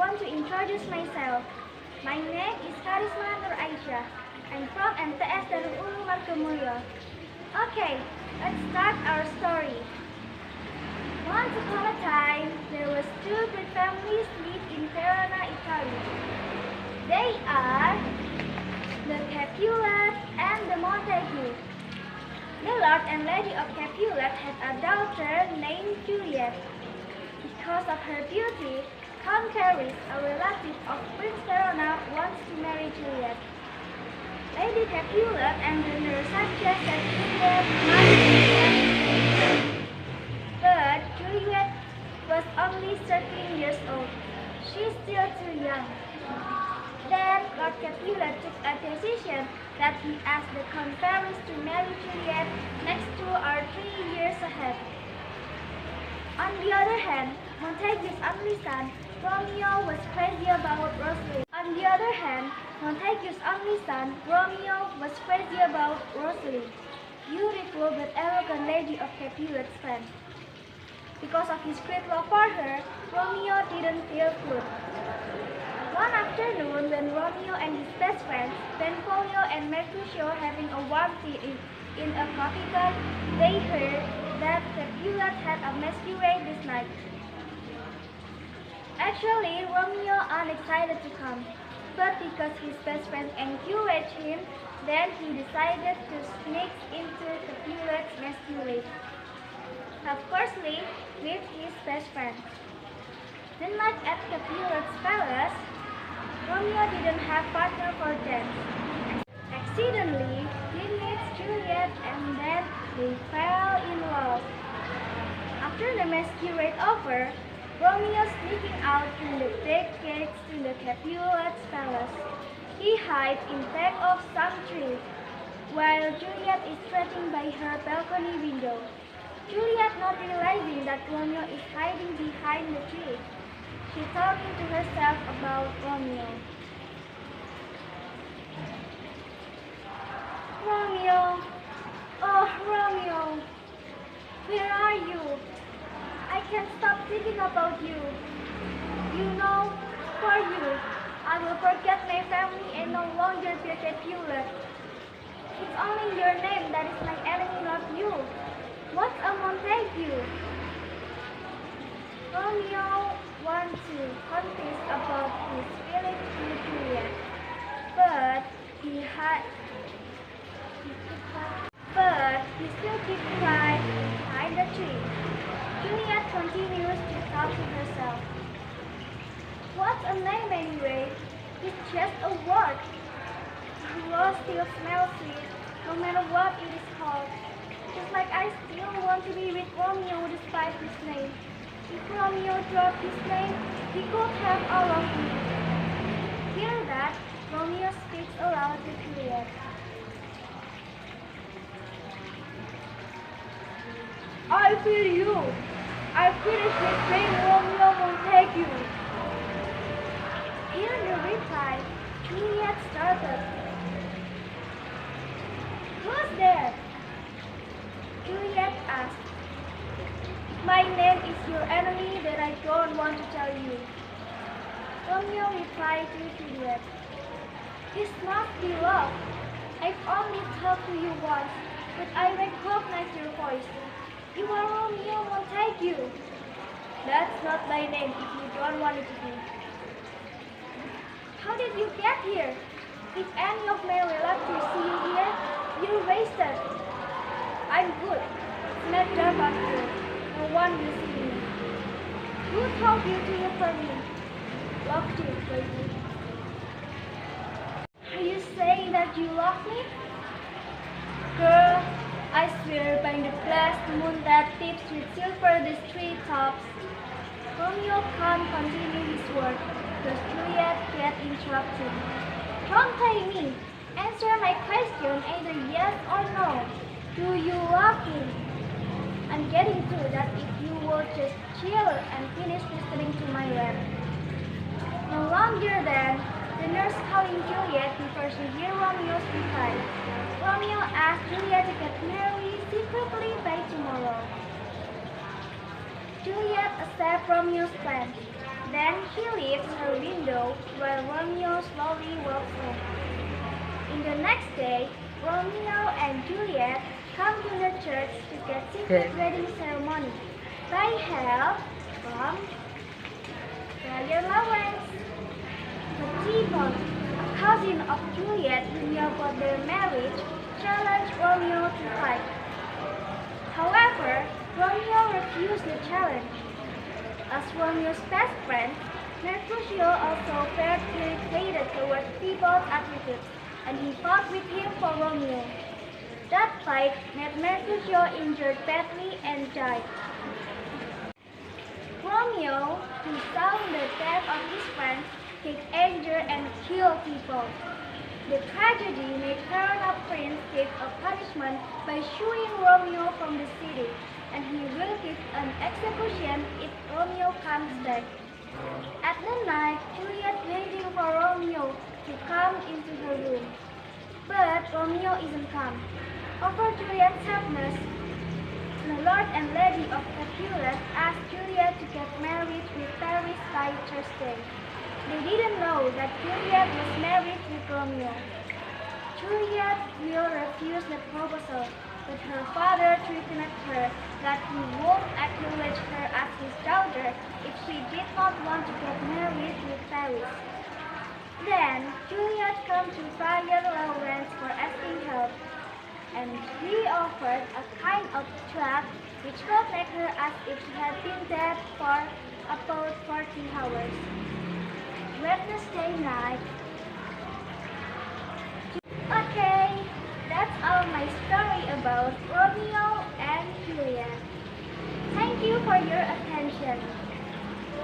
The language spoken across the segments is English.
want to introduce myself. My name is Karisma Aisyah. I'm from MTS Daarul. Okay, let's start our story. Once upon a time, there was two great families lived in Verona, Italy. They are the Capulet and the Montague. The Lord and Lady of Capulet had a daughter named Juliet. Because of her beauty, Count Karisma, a relative of Prince Verona, wants to marry Juliet. Lady Capulet and the nurse suggested Juliet marry, but Juliet was only 13 years old. She's still too young. Then Lord Capulet took a decision that he asked the Count Karisma to marry Juliet next 2 or 3 years ahead. On the other hand, Montague's only son, Romeo, was crazy about Rosalie. Beautiful but arrogant lady of Capulet's friend. Because of his great love for her, Romeo didn't feel good. One afternoon, when Romeo and his best friends, Benvolio and Mercutio, having a warm tea in a coffee cup, they heard that Capulet had a masquerade this night. Actually, Romeo unexcited to come, but because his best friend encouraged him, then he decided to sneak into Capulet's masquerade. Of course, with his best friend. The night at Capulet's palace, Romeo didn't have partner for dance. Accidentally, he meets Juliet and then they fell in love. After the masquerade over, Romeo sneaking out through the big gates to the Capulet's palace. He hides in back of some tree, while Juliet is sitting by her balcony window. Juliet, not realizing that Romeo is hiding behind the tree, she's talking to herself about Romeo. Romeo, oh Romeo, where are you? I can't stop thinking about you. You know, for you, I will forget my family and no longer be a Capulet. It's only your name that is my enemy, not you. What's a Montague? Romeo wants to confess about his feelings to Juliet, but he still keeps quiet behind the tree. Juliet continues to talk to herself. What's a name anyway? It's just a word. Rose still smells sweet, no matter what it is called. Just like I still want to be with Romeo despite his name. If Romeo dropped his name, he could have all of me. Hear that, Romeo speaks aloud to Juliet. I feel you. I finished betraying Romeo Montague. Hear the reply, Juliet started. Who's there? Juliet asked. My name is your enemy that I don't want to tell you. Romeo replied to Juliet. This must be love. I've only talked to you once, but I recognize your voice. You are Romeo Montague. That's not my name if you don't want it to be. How did you get here? If any of my relatives see you here, you're wasted. I'm good. It's not just about you. No one will see me. Who told you to look for me? Love you, baby. Are you saying that you love me? Girl, I swear by the blessed moon that tips with silver these tree tops. Romeo can't continue his word because Juliet gets interrupted. Don't tell me. Answer my question either yes or no. Do you love me? I'm getting to that if you will just chill and finish listening to my rap. No longer then, the nurse calling Juliet before she hears Romeo's reply. Romeo asked Juliet to get married secretly by tomorrow. Juliet accepts Romeo's plan. Then she leaves her window while Romeo slowly walks home. In the next day, Romeo and Juliet come to the church to get secret wedding ceremony by help from Friar Lawrence. But Timon, a cousin of Juliet who knew about their marriage, challenged Romeo to fight. However, Romeo refused the challenge. As Romeo's best friend, Mercutio also felt irritated towards people's attitudes, and he fought with him for Romeo. That fight made Mercutio injured badly and died. Romeo, who saw the death of his friends, takes anger and kills people. The tragedy made Colonel Prince take a punishment by shooing Romeo from the city, and he will give an execution if Romeo comes back. At the night, Juliet waiting for Romeo to come into her room. But Romeo isn't come. Over Juliet's sadness, the Lord and Lady of Capulet asked Juliet to get married with Paris by Thursday. They didn't know that Juliet was married with Romeo. Juliet will refuse the proposal, but her father threatened her that he would acknowledge her as his daughter if she did not want to get married with Paris. Then Juliet came to Friar Lawrence for asking help, and he offered a kind of drug which would make her as if she had been dead for about 40 hours. Wednesday night. Okay, that's all my story about Romeo and Juliet. Thank you for your attention.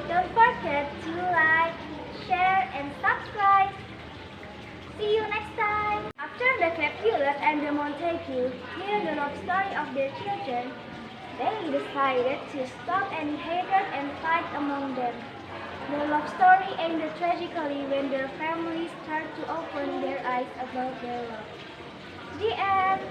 Don't forget to like, share, and subscribe. See you next time. After the Capulet and the Montague hear the love story of their children, they decided to stop any hatred and fight among them. The love story ended tragically when their families start to open their eyes about their love. The end.